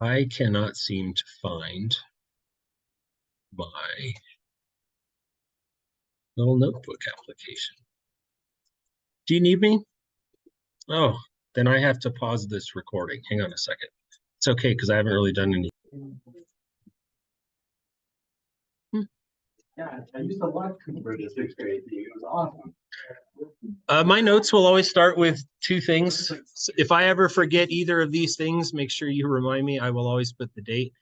I cannot seem to find my little notebook application. Do you need me? Oh, then I have to pause this recording. Hang on a second. It's okay because I haven't really done any. Yeah, I used to love Cooper to sixth grade. It was awesome. My notes will always start with two things. If I ever forget either of these things, make sure you remind me. I will always put the date.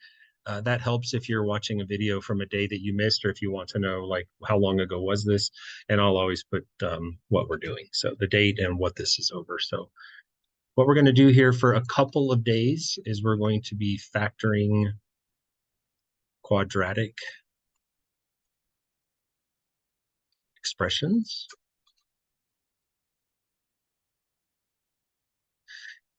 That helps if you're watching a video from a day that you missed, or if you want to know like how long ago was this, and I'll always put what we're doing. So the date and what this is over. So what we're going to do here for a couple of days is we're going to be factoring quadratic expressions.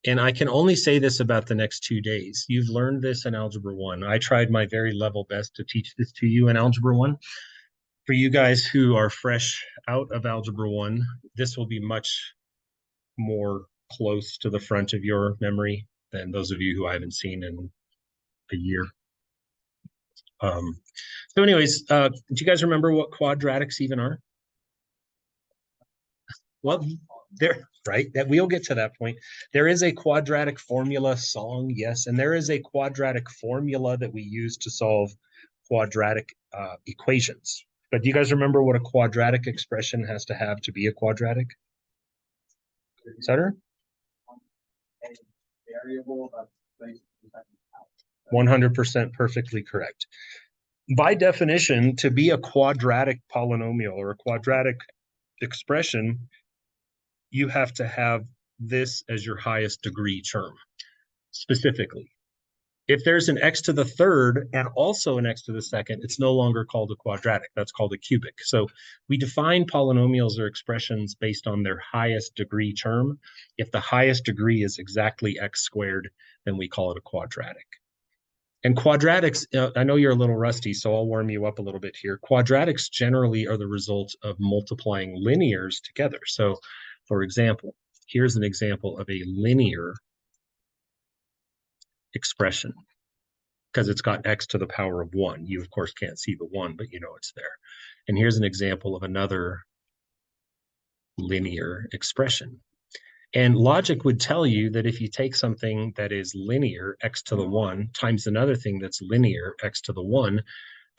And I can only say this about the next 2 days. You've learned this in Algebra 1. I tried my very level best to teach this to you in Algebra 1. For you guys who are fresh out of Algebra 1, this will be much more close to the front of your memory than those of you who I haven't seen in a year. So anyways, do you guys remember what quadratics even are? Well, there, right? That we'll get to that point. There is a quadratic formula song, yes, and there is a quadratic formula that we use to solve quadratic equations. But do you guys remember what a quadratic expression has to have to be a quadratic? Sutter? 100% perfectly correct. By definition, to be a quadratic polynomial or a quadratic expression, you have to have this as your highest degree term. Specifically, if there's an x to the third and also an x to the second, it's no longer called a quadratic. That's called a cubic. So we define polynomials or expressions based on their highest degree term. If the highest degree is exactly x squared, then we call it a quadratic. And quadratics, I know you're a little rusty, so I'll warm you up a little bit here. Quadratics generally are the result of multiplying linears together. So, for example, here's an example of a linear expression because it's got x to the power of 1. You, of course, can't see the 1, but you know it's there. And here's an example of another linear expression. And logic would tell you that if you take something that is linear, x to the 1, times another thing that's linear, x to the 1,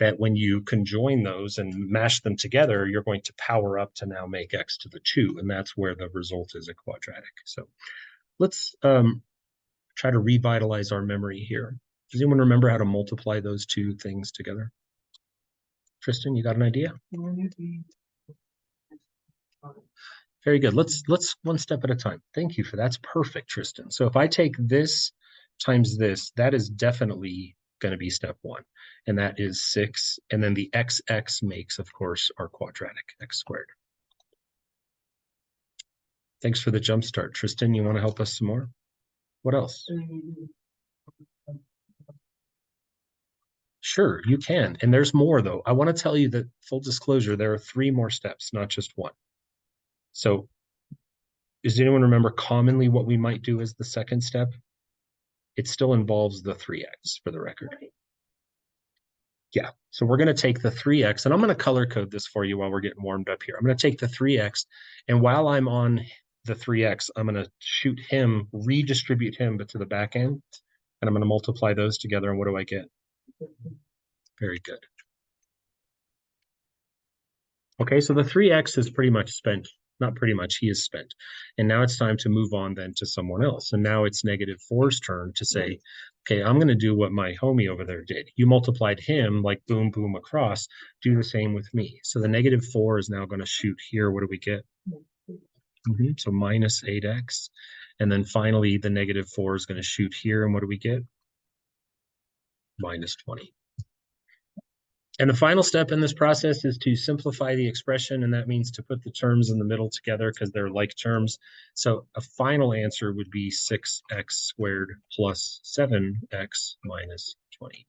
that when you conjoin those and mash them together, you're going to power up to now make x to the 2. And that's where the result is a quadratic. So let's try to revitalize our memory here. Does anyone remember how to multiply those two things together? Tristan, you got an idea? Very good. Let's one step at a time. Thank you for that's perfect, Tristan. So if I take this times this, that is definitely going to be step 1. And that is 6. And then the xx makes, of course, our quadratic, x squared. Thanks for the jump start. Tristan, you want to help us some more? What else? Sure, you can. And there's more, though. I want to tell you that, full disclosure, there are 3 more steps, not just 1. So does anyone remember commonly what we might do as the second step? It still involves the 3x for the record. Yeah, so we're going to take the 3x, and I'm going to color code this for you while we're getting warmed up here. I'm going to take the 3x, and while I'm on the 3x, I'm going to shoot him, redistribute him, but to the back end, and I'm going to multiply those together, and what do I get? Very good. Okay, so the 3x is pretty much spent. Not pretty much, he is spent. And now it's time to move on then to someone else. And now it's -4's turn to say, okay, I'm going to do what my homie over there did. You multiplied him like boom, boom across. Do the same with me. So the -4 is now going to shoot here. What do we get? So -8x. And then finally, the -4 is going to shoot here. And what do we get? -20. And the final step in this process is to simplify the expression, and that means to put the terms in the middle together because they're like terms. So a final answer would be 6x squared plus 7x minus 20.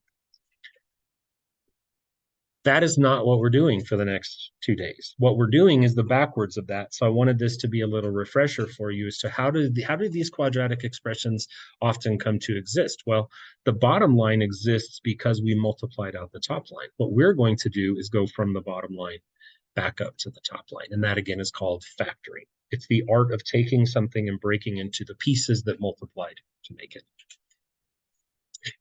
That is not what we're doing for the next 2 days. What we're doing is the backwards of that. So I wanted this to be a little refresher for you as to how do these quadratic expressions often come to exist? Well, the bottom line exists because we multiplied out the top line. What we're going to do is go from the bottom line back up to the top line. And that again is called factoring. It's the art of taking something and breaking into the pieces that multiplied to make it.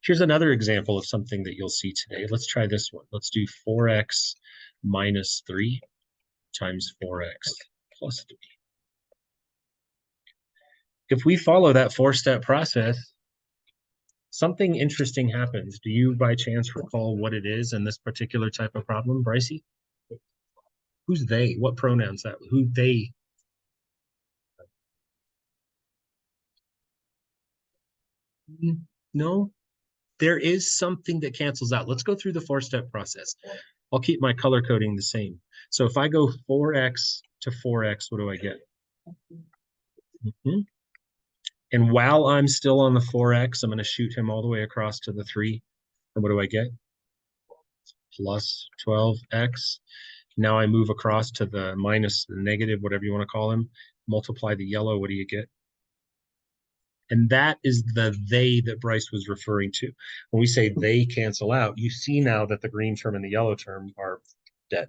Here's another example of something that you'll see today. Let's try this one. Let's do 4x minus 3 times 4x plus 3. If we follow that four-step process, something interesting happens. Do you by chance recall what it is in this particular type of problem, Brycey? Who's they? What pronouns that? Who they? No, there is something that cancels out. Let's go through the four-step process. I'll keep my color coding the same. So if I go 4x to 4x, what do I get? And while I'm still on the 4x, I'm going to shoot him all the way across to the 3. And what do I get? Plus 12x. Now I move across to the minus, the negative, whatever you want to call him. Multiply the yellow. What do you get? And that is the they that Bryce was referring to. When we say they cancel out, you see now that the green term and the yellow term are dead,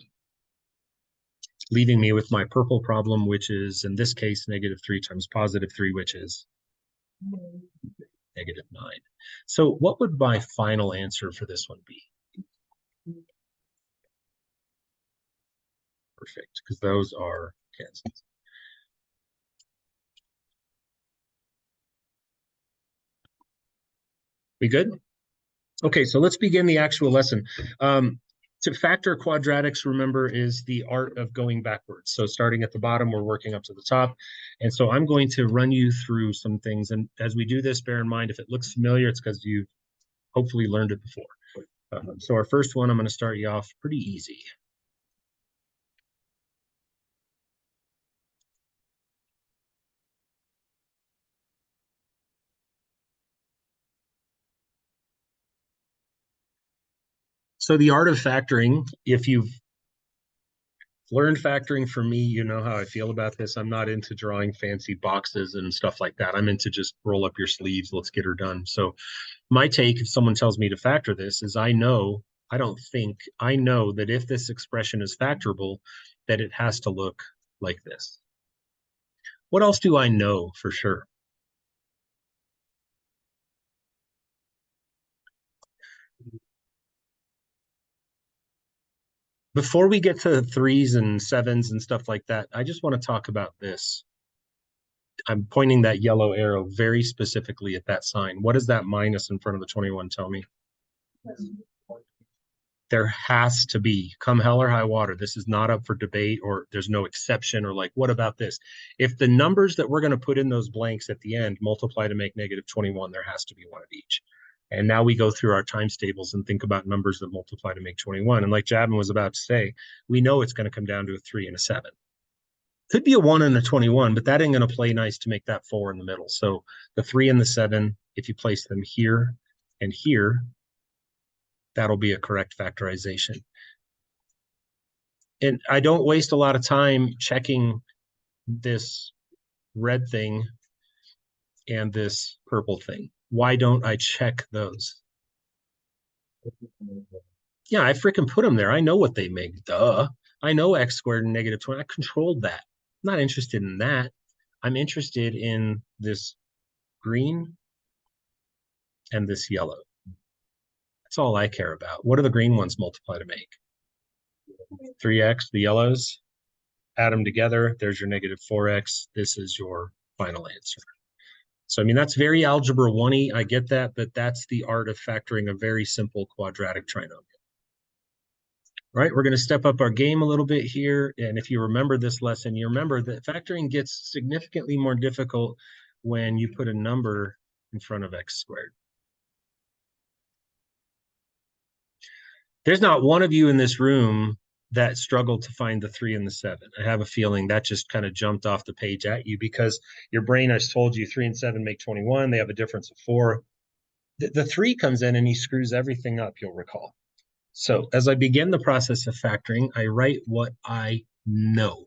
leaving me with my purple problem, which is, in this case, -3 times +3, which is -9. So what would my final answer for this one be? Perfect, because those are canceled. We good? Okay, so let's begin the actual lesson. To factor quadratics, remember, is the art of going backwards. So starting at the bottom, we're working up to the top. And so I'm going to run you through some things. And as we do this, bear in mind, if it looks familiar, it's because you've hopefully learned it before. So our first one, I'm going to start you off pretty easy. So the art of factoring, if you've learned factoring from me, you know how I feel about this. I'm not into drawing fancy boxes and stuff like that. I'm into just roll up your sleeves, let's get her done. So my take, if someone tells me to factor this, is I know that if this expression is factorable, that it has to look like this. What else do I know for sure? Before we get to threes and sevens and stuff like that, I just want to talk about this. I'm pointing that yellow arrow very specifically at that sign. What does that minus in front of the 21 tell me? There has to be, come hell or high water, this is not up for debate, or there's no exception, or like, what about this? If the numbers that we're going to put in those blanks at the end multiply to make -21, there has to be one of each. And now we go through our times tables and think about numbers that multiply to make 21. And like Jabin was about to say, we know it's going to come down to a 3 and a 7. Could be a 1 and a 21, but that ain't going to play nice to make that 4 in the middle. So the 3 and the 7, if you place them here and here, that'll be a correct factorization. And I don't waste a lot of time checking this red thing and this purple thing. Why don't I check those? Yeah, I freaking put them there. I know what they make. Duh. I know x squared and -20. I controlled that. I'm not interested in that. I'm interested in this green and this yellow. That's all I care about. What do the green ones multiply to make? 3x, the yellows. Add them together. There's your -4x. This is your final answer. So, I mean, that's very algebra 1-y. I get that, but that's the art of factoring a very simple quadratic trinomial. All right, we're going to step up our game a little bit here. And if you remember this lesson, you remember that factoring gets significantly more difficult when you put a number in front of x squared. There's not one of you in this room that struggled to find the 3 and the 7. I have a feeling that just kind of jumped off the page at you because your brain has told you 3 and 7 make 21. They have a difference of 4. The 3 comes in and he screws everything up, you'll recall. So as I begin the process of factoring, I write what I know,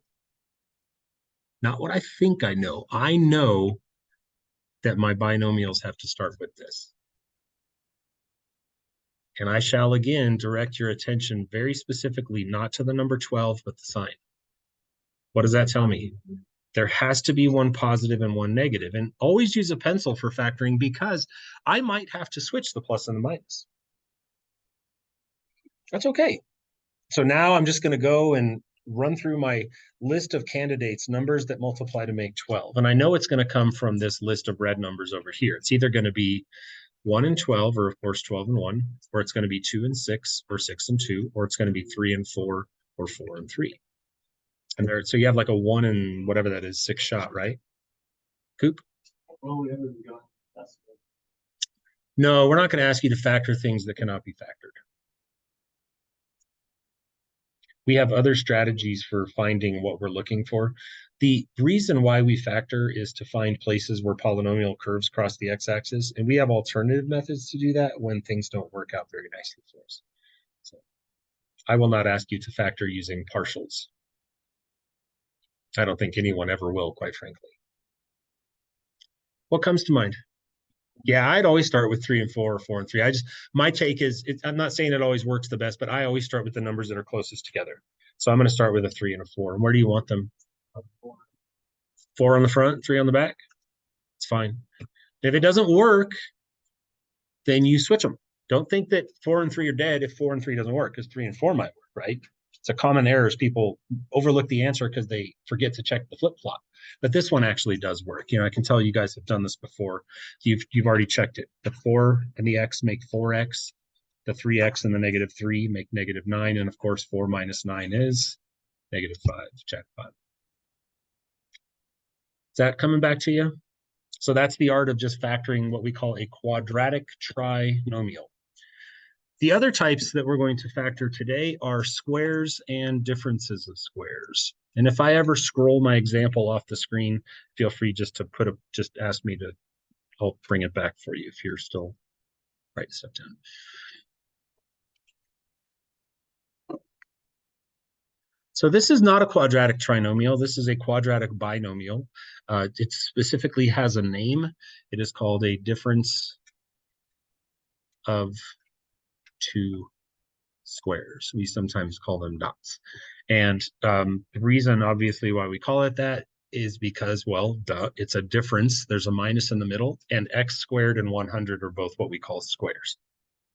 not what I think I know. I know that my binomials have to start with this. And I shall again direct your attention very specifically, not to the number 12, but the sign. What does that tell me? There has to be one positive and one negative. And always use a pencil for factoring because I might have to switch the plus and the minus. That's okay. So now I'm just going to go and run through my list of candidates, numbers that multiply to make 12. And I know it's going to come from this list of red numbers over here. It's either going to be 1 and 12, or of course 12 and 1, or it's going to be 2 and 6, or 6 and 2, or it's going to be 3 and 4, or 4 and 3. And there, so you have like a 1 and whatever that is, 6 shot, right? Coop? Oh, we haven't got that's No, we're not going to ask you to factor things that cannot be factored. We have other strategies for finding what we're looking for. The reason why we factor is to find places where polynomial curves cross the x-axis, and we have alternative methods to do that when things don't work out very nicely for us. So I will not ask you to factor using partials. I don't think anyone ever will, quite frankly. What comes to mind? Yeah, I'd always start with 3 and 4 or 4 and 3. My take is, I'm not saying it always works the best, but I always start with the numbers that are closest together. So I'm going to start with a 3 and a 4. And where do you want them? 4 on the front, 3 on the back. It's fine. If it doesn't work, then you switch them. Don't think that 4 and 3 are dead if 4 and 3 doesn't work, because 3 and 4 might work, right? It's a common error is people overlook the answer because they forget to check the flip-flop. But this one actually does work. You know, I can tell you guys have done this before. You've already checked it. The 4 and the x make 4x. The 3x and the -3 make -9. And of course, 4 minus 9 is -5. Check 5. Is that coming back to you? So that's the art of just factoring what we call a quadratic trinomial. The other types that we're going to factor today are squares and differences of squares. And if I ever scroll my example off the screen, feel free just to just ask me to, I'll bring it back for you if you're still writing stuff down. So this is not a quadratic trinomial. This is a quadratic binomial. It specifically has a name. It is called a difference of two squares. We sometimes call them dots. And the reason, obviously, why we call it that is because, well, duh, it's a difference. There's a minus in the middle, and x squared and 100 are both what we call squares.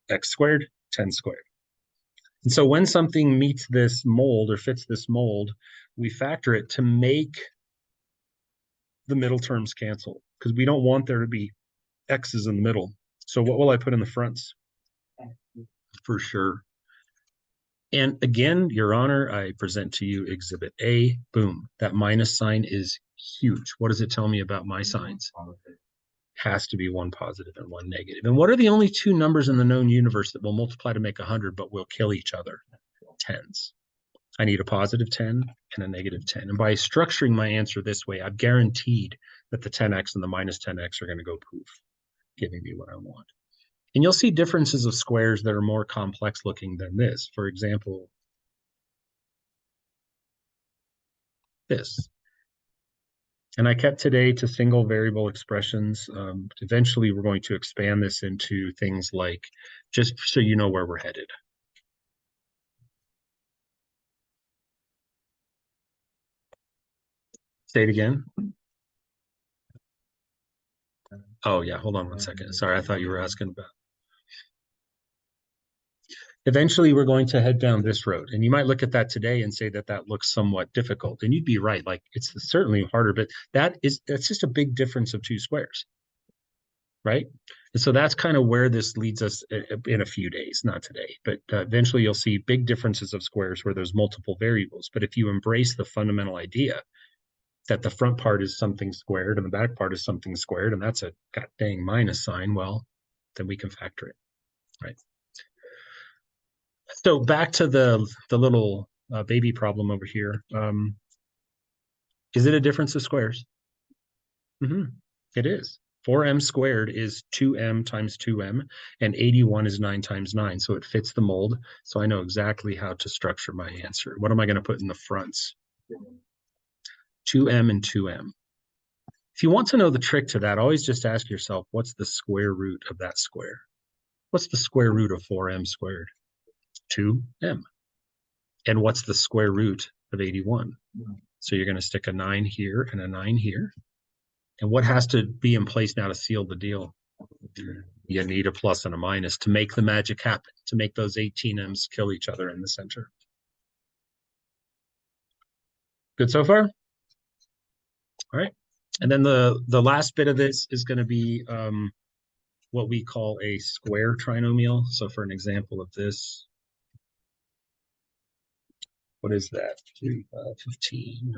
X squared, 10 squared. And so when something meets this mold or fits this mold, we factor it to make the middle terms cancel, because we don't want there to be x's in the middle. So what will I put in the fronts? For sure. And again, Your Honor, I present to you Exhibit A. Boom. That minus sign is huge. What does it tell me about my signs? Has to be one positive and one negative. And what are the only two numbers in the known universe that will multiply to make 100 but will kill each other? Tens. I need a positive 10 and a negative 10. And by structuring my answer this way, I've guaranteed that the 10x and the minus 10x are going to go poof, giving me what I want. And you'll see differences of squares that are more complex looking than this. For example, this. And I kept today to single variable expressions. Eventually, we're going to expand this into things like, just so you know where we're headed. Say it again. Oh, yeah, hold on one second. Sorry, I thought you were asking about. Eventually, we're going to head down this road. And you might look at that today and say that that looks somewhat difficult. And you'd be right. Like, it's certainly harder, but that's just a big difference of two squares, right? And so that's kind of where this leads us in a few days, not today. But eventually, you'll see big differences of squares where there's multiple variables. But if you embrace the fundamental idea that the front part is something squared and the back part is something squared, and that's a god dang minus sign, well, then we can factor it, right? So back to the little baby problem over here. Is it a difference of squares? It is. 4m squared is 2m times 2m, and 81 is 9 times 9. So it fits the mold. So I know exactly how to structure my answer. What am I going to put in the fronts? 2m and 2m. If you want to know the trick to that, always just ask yourself, what's the square root of that square? What's the square root of 4m squared? 2m. And what's the square root of 81? So you're going to stick a 9 here and a 9 here. And what has to be in place now to seal the deal? You need a plus and a minus to make the magic happen, to make those 18m's kill each other in the center. Good so far? All right. And then the last bit of this is going to be what we call a square trinomial. So for an example of this, what is that? 15.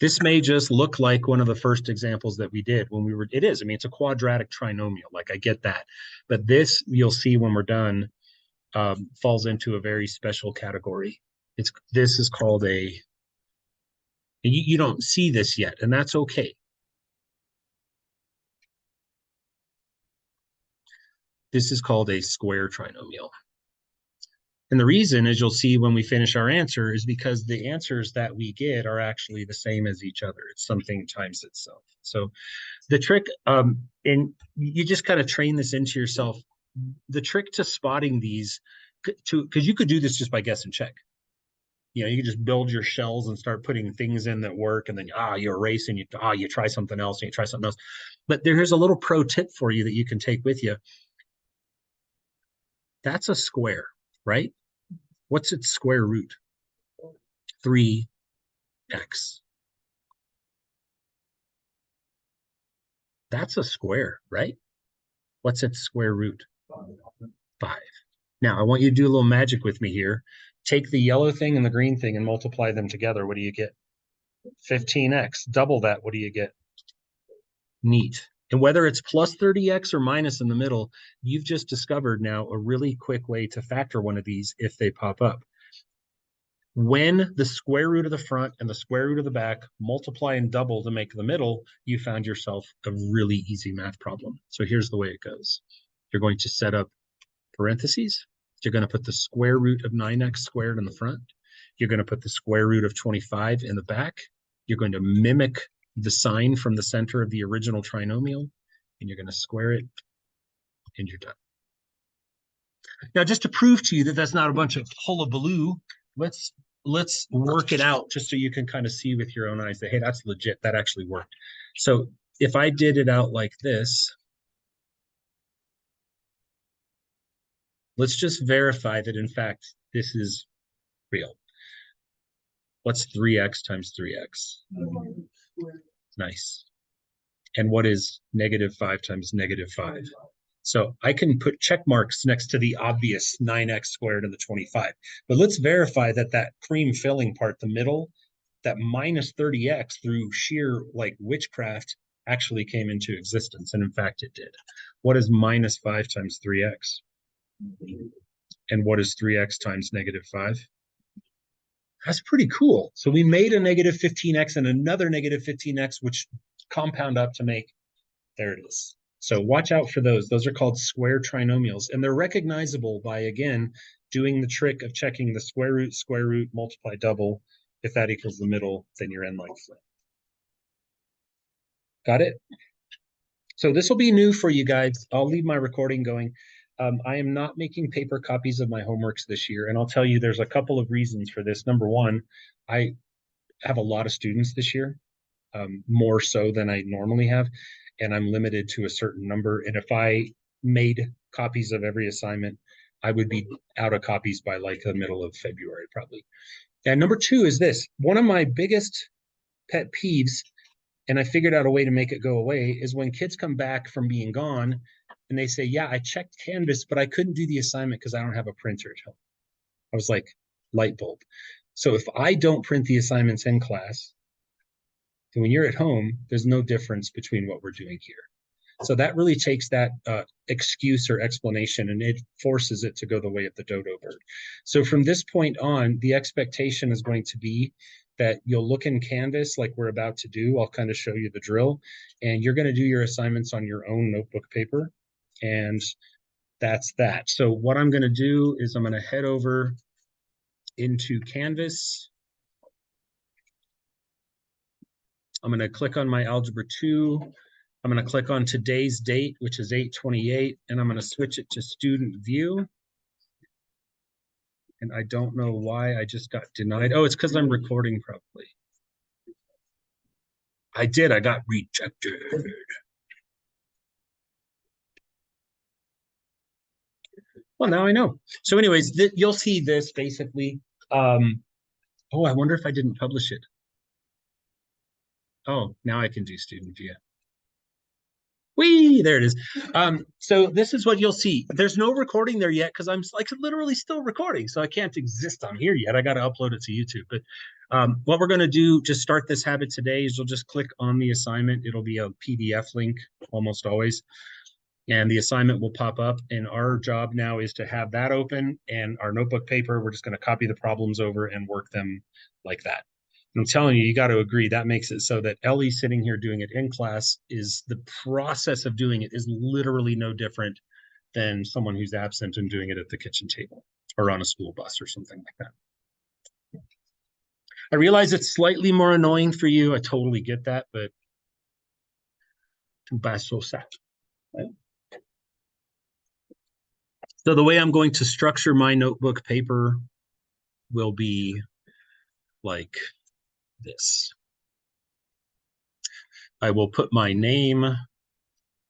This may just look like one of the first examples that we did when we were, it is, I mean, it's a quadratic trinomial, like I get that. But this, you'll see when we're done, falls into a very special category. This is called you don't see this yet, and that's okay. This is called a square trinomial. And the reason, as you'll see when we finish our answer, is because the answers that we get are actually the same as each other. It's something times itself. So the trick, and you just kind of train this into yourself. The trick to spotting these, because you could do this just by guess and check. You know, you can just build your shells and start putting things in that work, and then you erase and you try something else and you try something else. But there's a little pro tip for you that you can take with you. That's a square, right? What's its square root? 3x. That's a square, right? What's its square root? 5. Now, I want you to do a little magic with me here. Take the yellow thing and the green thing and multiply them together. What do you get? 15x. Double that. What do you get? Neat. And whether it's plus 30x or minus in the middle, you've just discovered now a really quick way to factor one of these if they pop up. When the square root of the front and the square root of the back multiply and double to make the middle, you found yourself a really easy math problem. So here's the way it goes. You're going to set up parentheses. You're going to put the square root of 9x squared in the front. You're going to put the square root of 25 in the back. You're going to mimic the sign from the center of the original trinomial, and you're going to square it, and you're done. Now, just to prove to you that that's not a bunch of hullabaloo, let's work it out just so you can kind of see with your own eyes that, hey, that's legit. That actually worked. So if I did it out like this, let's just verify that, in fact, this is real. What's 3x times 3x? Nice. And what is negative 5 times negative 5? So I can put check marks next to the obvious 9x squared and the 25. But let's verify that that cream filling part, the middle, that minus 30x through sheer like witchcraft actually came into existence. And in fact, it did. What is minus 5 times 3x? And what is 3x times negative 5? That's pretty cool. So we made a negative 15x and another negative 15x, which compound up to make, there it is. So watch out for those. Those are called square trinomials, and they're recognizable by, again, doing the trick of checking the square root, multiply, double. If that equals the middle, then you're in like flip. Got it? So this will be new for you guys. I'll leave my recording going. I am not making paper copies of my homeworks this year, and I'll tell you there's a couple of reasons for this. Number one, I have a lot of students this year, more so than I normally have, and I'm limited to a certain number. And if I made copies of every assignment, I would be out of copies by like the middle of February, probably. And number two is this. One of my biggest pet peeves, and I figured out a way to make it go away, is when kids come back from being gone and they say, yeah, I checked Canvas, but I couldn't do the assignment because I don't have a printer at home. I was like, light bulb. So if I don't print the assignments in class, then when you're at home, there's no difference between what we're doing here. So that really takes that excuse or explanation and it forces it to go the way of the dodo bird. So from this point on, the expectation is going to be that you'll look in Canvas like we're about to do. I'll kind of show you the drill, and you're going to do your assignments on your own notebook paper. And that's that. So what I'm going to do is I'm going to head over into Canvas. I'm going to click on my Algebra 2. I'm going to click on today's date, which is 8/28, and I'm going to switch it to student view. And I don't know why I just got denied. Oh, it's because I'm recording probably. I did. I got rejected. Well, now I know. So anyways, you'll see this basically. Oh, I wonder if I didn't publish it. Oh, now I can do student view. Whee, there it is. So this is what you'll see. There's no recording there yet because I'm like literally still recording, so I can't exist on here yet. I got to upload it to YouTube. But what we're going to do, just start this habit today, is you'll just click on the assignment. It'll be a PDF link almost always, and the assignment will pop up. And our job now is to have that open and our notebook paper. We're just going to copy the problems over and work them like that. I'm telling you, you got to agree. That makes it so that Ellie sitting here doing it in class is the process of doing it is literally no different than someone who's absent and doing it at the kitchen table or on a school bus or something like that. I realize it's slightly more annoying for you. I totally get that, but too bad, so sad. Right? So the way I'm going to structure my notebook paper will be like this. I will put my name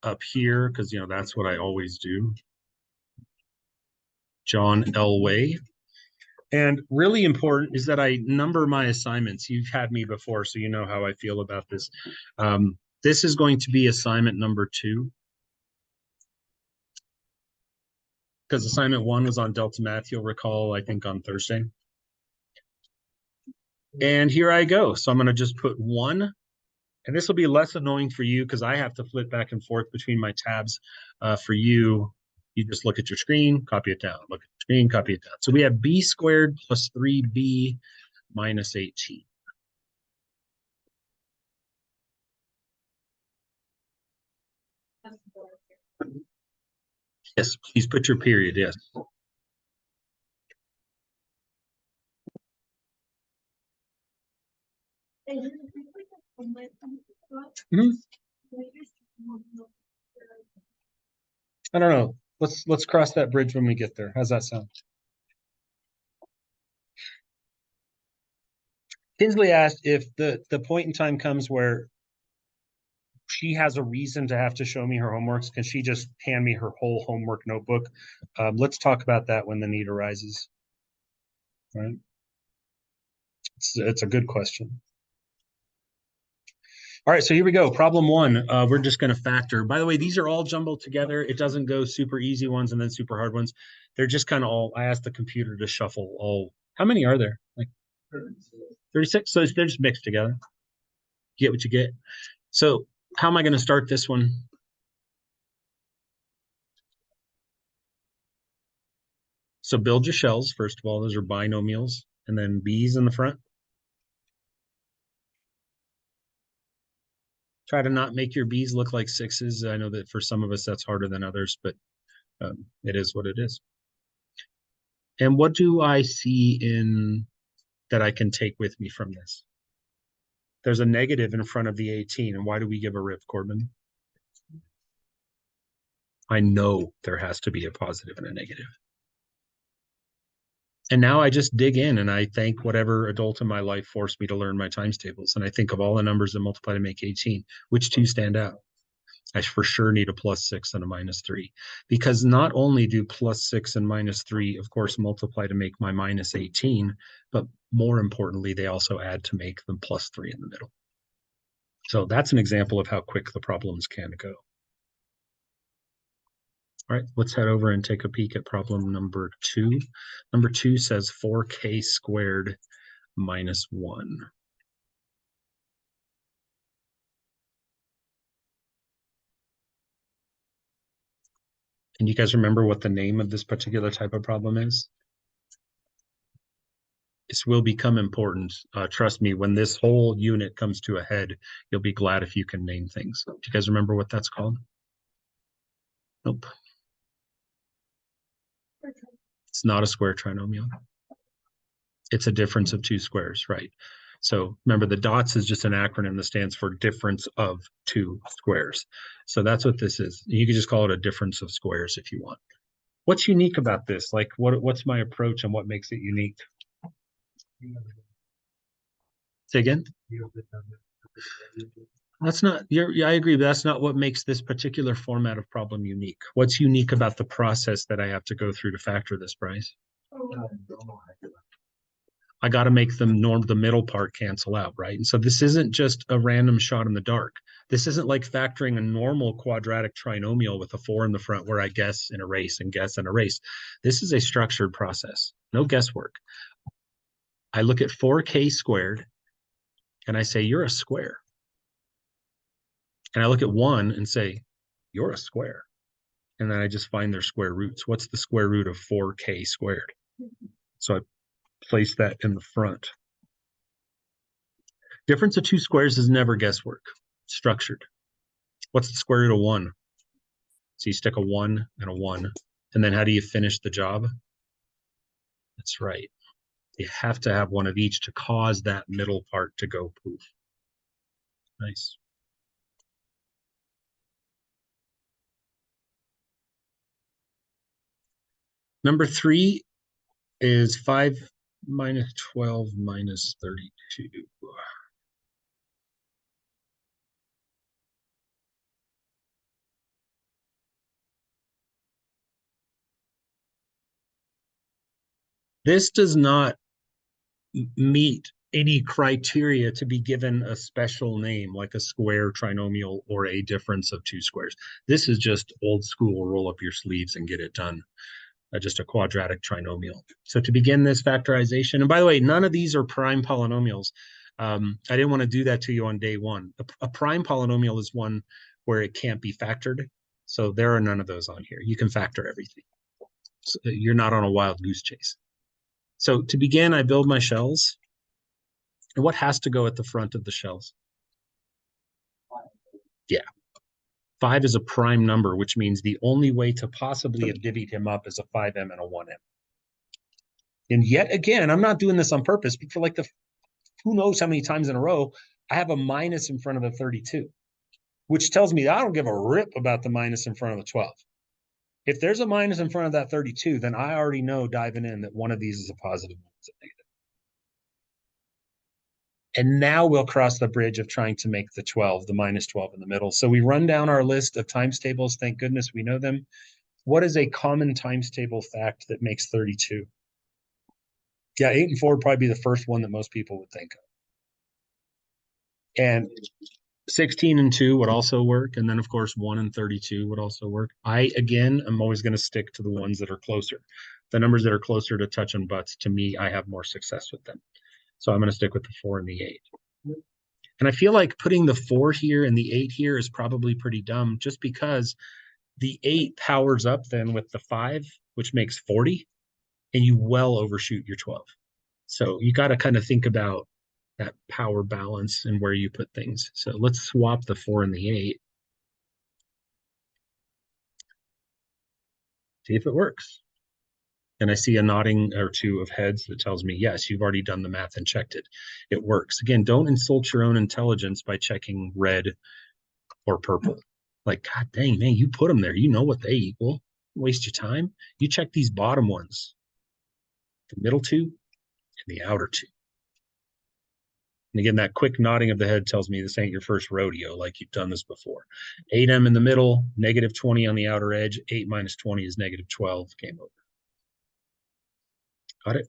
up here because, you know, that's what I always do. John Elway. And really important is that I number my assignments. You've had me before, so you know how I feel about this. This is going to be assignment number 2. Because assignment 1 was on Delta Math, you'll recall, I think on Thursday. And here I go. So I'm going to just put 1. And this will be less annoying for you because I have to flip back and forth between my tabs. For you, you just look at your screen, copy it down. Look at the screen, copy it down. So we have b squared plus 3b minus 18. Yes, please put your period, yes. Mm-hmm. I don't know. Let's cross that bridge when we get there. How's that sound? Kinsley asked if the point in time comes where she has a reason to have to show me her homeworks. Can she just hand me her whole homework notebook? Let's talk about that when the need arises. Right? It's a good question. All right, so here we go. Problem 1. We're just going to factor. By the way, these are all jumbled together. It doesn't go super easy ones and then super hard ones. They're just kind of all, I asked the computer to shuffle all. How many are there? Like 36? So they're just mixed together. You get what you get. So how am I going to start this one? So build your shells, first of all. Those are binomials. And then b's in the front. Try to not make your b's look like 6s. I know that for some of us that's harder than others, but it is what it is. And what do I see in that I can take with me from this? There's a negative in front of the 18. And why do we give a rip, Corbin? I know there has to be a positive and a negative. And now I just dig in and I thank whatever adult in my life forced me to learn my times tables. And I think of all the numbers that multiply to make 18, which 2 stand out? I for sure need a +6 and a -3, because not only do +6 and -3, of course, multiply to make my -18, but more importantly, they also add to make them +3 in the middle. So that's an example of how quick the problems can go. All right, let's head over and take a peek at problem number 2. Number 2 says 4k squared minus 1. And you guys remember what the name of this particular type of problem is? This will become important. Trust me, when this whole unit comes to a head, you'll be glad if you can name things. Do you guys remember what that's called? Nope. It's not a square trinomial. It's a difference of two squares, right? So remember, the dots is just an acronym that stands for difference of two squares. So that's what this is. You could just call it a difference of squares if you want. What's unique about this? Like, what's my approach and what makes it unique? Say again? That's not, yeah, I agree, but that's not what makes this particular format of problem unique. What's unique about the process that I have to go through to factor this, Bryce? I got to make the middle part cancel out, right? And so this isn't just a random shot in the dark. This isn't like factoring a normal quadratic trinomial with a 4 in the front where I guess and erase and guess and erase. This is a structured process, no guesswork. I look at 4k squared and I say, you're a square. And I look at 1 and say, you're a square. And then I just find their square roots. What's the square root of 4k squared? So I place that in the front. Difference of two squares is never guesswork. It's structured. What's the square root of 1? So you stick a 1 and a 1. And then how do you finish the job? That's right. You have to have one of each to cause that middle part to go poof. Nice. Number 3 is 5 minus 12 minus 32. This does not meet any criteria to be given a special name like a square trinomial or a difference of two squares. This is just old school, roll up your sleeves and get it done. Just a quadratic trinomial. So to begin this factorization, and by the way, none of these are prime polynomials. I didn't want to do that to you on day one. A prime polynomial is one where it can't be factored. So there are none of those on here. You can factor everything. So you're not on a wild goose chase. So to begin, I build my shells. And what has to go at the front of the shells? Yeah. 5 is a prime number, which means the only way to possibly have divvied him up is a 5m and a 1m. And yet again, I'm not doing this on purpose, but for like the who knows how many times in a row, I have a minus in front of the 32, which tells me that I don't give a rip about the minus in front of the 12. If there's a minus in front of that 32, then I already know diving in that one of these is a positive, one is a negative. And now we'll cross the bridge of trying to make the 12, the minus 12 in the middle. So we run down our list of times tables. Thank goodness we know them. What is a common times table fact that makes 32? Yeah, 8 and 4 would probably be the first one that most people would think of. And 16 and 2 would also work. And then, of course, 1 and 32 would also work. I'm always going to stick to the ones that are closer. The numbers that are closer to touch and butts, to me, I have more success with them. So I'm going to stick with the 4 and the 8. And I feel like putting the 4 here and the 8 here is probably pretty dumb just because the 8 powers up then with the 5, which makes 40, and you well overshoot your 12. So you got to kind of think about that power balance and where you put things. So let's swap the 4 and the 8. See if it works. And I see a nodding or two of heads that tells me, yes, you've already done the math and checked it. It works. Again, don't insult your own intelligence by checking red or purple. Like, God dang, man, you put them there. You know what they equal. Waste your time. You check these bottom ones, the middle two and the outer two. And again, that quick nodding of the head tells me this ain't your first rodeo, like you've done this before. 8m in the middle, negative 20 on the outer edge. 8 minus 20 is negative 12. Game over. Got it?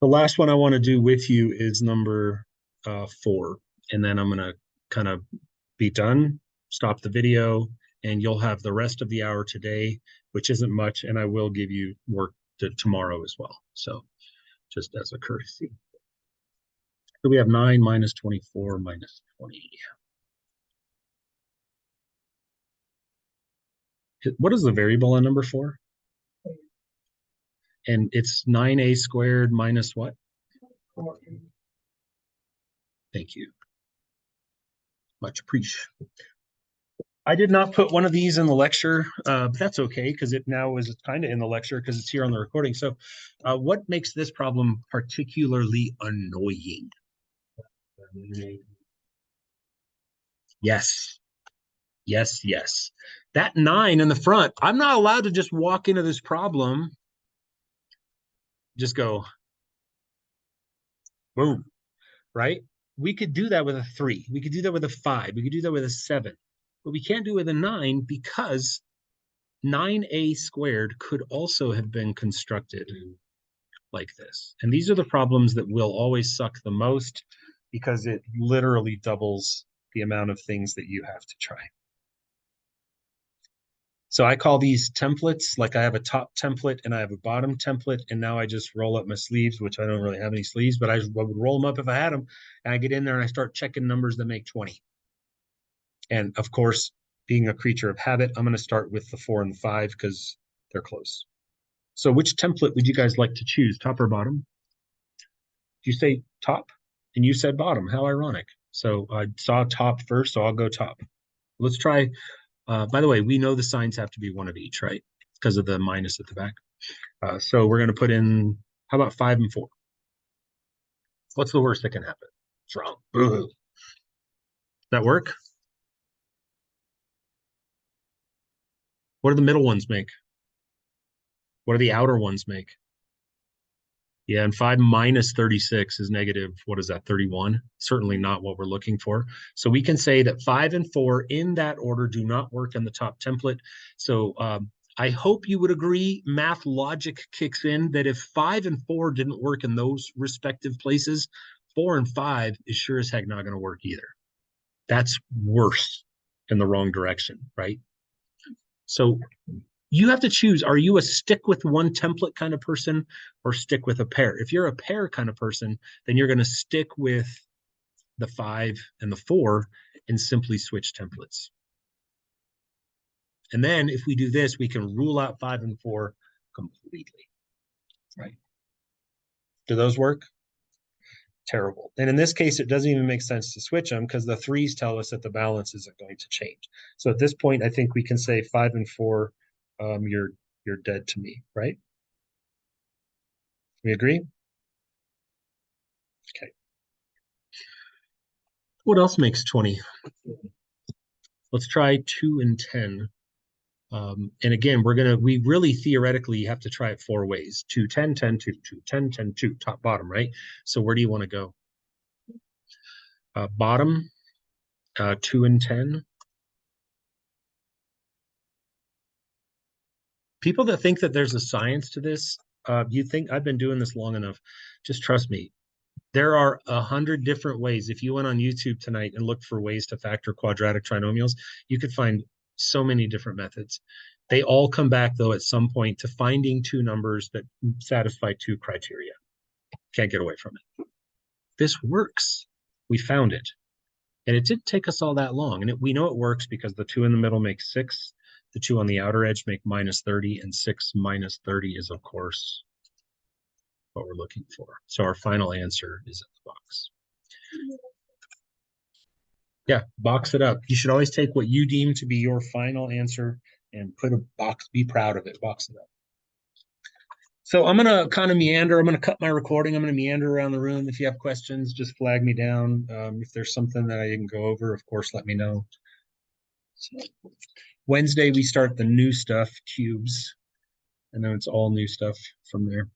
The last one I want to do with you is number 4. And then I'm going to kind of be done, stop the video, and you'll have the rest of the hour today, which isn't much, and I will give you work tomorrow as well. So just as a courtesy. So we have 9 minus 24 minus 20. What is the variable on number 4? And it's 9a squared minus what? Thank you. Much appreciated. I did not put one of these in the lecture, but that's okay because it now is kind of in the lecture because it's here on the recording. So what makes this problem particularly annoying? Yes. Yes, yes. That 9 in the front, I'm not allowed to just walk into this problem, just go, boom, right? We could do that with a 3. We could do that with a 5. We could do that with a 7. But we can't do it with a 9 because 9a squared could also have been constructed like this. And these are the problems that will always suck the most because it literally doubles the amount of things that you have to try. So I call these templates, like I have a top template and I have a bottom template, and now I just roll up my sleeves, which I don't really have any sleeves, but I would roll them up if I had them, and I get in there and I start checking numbers that make 20. And of course, being a creature of habit, I'm going to start with the 4 and the 5 because they're close. So which template would you guys like to choose, top or bottom? You say top and you said bottom. How ironic. So I saw top first, so I'll go top. Let's try. By the way, we know the signs have to be one of each, right? Because of the minus at the back. So we're going to put in, how about 5 and 4? What's the worst that can happen? It's wrong. Boo-hoo. That work? What do the middle ones make? What do the outer ones make? Yeah, and 5 minus 36 is negative, what is that, 31? Certainly not what we're looking for. So we can say that 5 and 4 in that order do not work in the top template. So I hope you would agree, math logic kicks in, that if 5 and 4 didn't work in those respective places, 4 and 5 is sure as heck not going to work either. That's worse in the wrong direction, right? So you have to choose, are you a stick with one template kind of person or stick with a pair? If you're a pair kind of person, then you're going to stick with the 5 and the 4 and simply switch templates. And then if we do this, we can rule out 5 and 4 completely, right? Do those work? Terrible. And in this case, it doesn't even make sense to switch them because the 3s tell us that the balance isn't going to change. So at this point, I think we can say 5 and 4, you're dead to me, right? We agree? Okay. What else makes 20? Let's try 2 and 10. And again, we really theoretically have to try it 4 ways. 2, 10, 10, 2, 2, 10, 10, 2, top, bottom, right? So where do you want to go? Bottom, 2 and 10. People that think that there's a science to this, you think I've been doing this long enough. Just trust me. There are 100 different ways. If you went on YouTube tonight and looked for ways to factor quadratic trinomials, you could find so many different methods. They all come back, though, at some point to finding 2 numbers that satisfy 2 criteria. Can't get away from it. This works. We found it. And it didn't take us all that long. And we know it works because the 2 in the middle make 6. The 2 on the outer edge make minus 30. And 6 minus 30 is, of course, what we're looking for. So our final answer is in the box. Yeah, box it up. You should always take what you deem to be your final answer and put a box, be proud of it, box it up. So I'm going to kind of meander. I'm going to cut my recording. I'm going to meander around the room. If you have questions, just flag me down. If there's something that I didn't go over, of course, let me know. So Wednesday, we start the new stuff, cubes, and then it's all new stuff from there.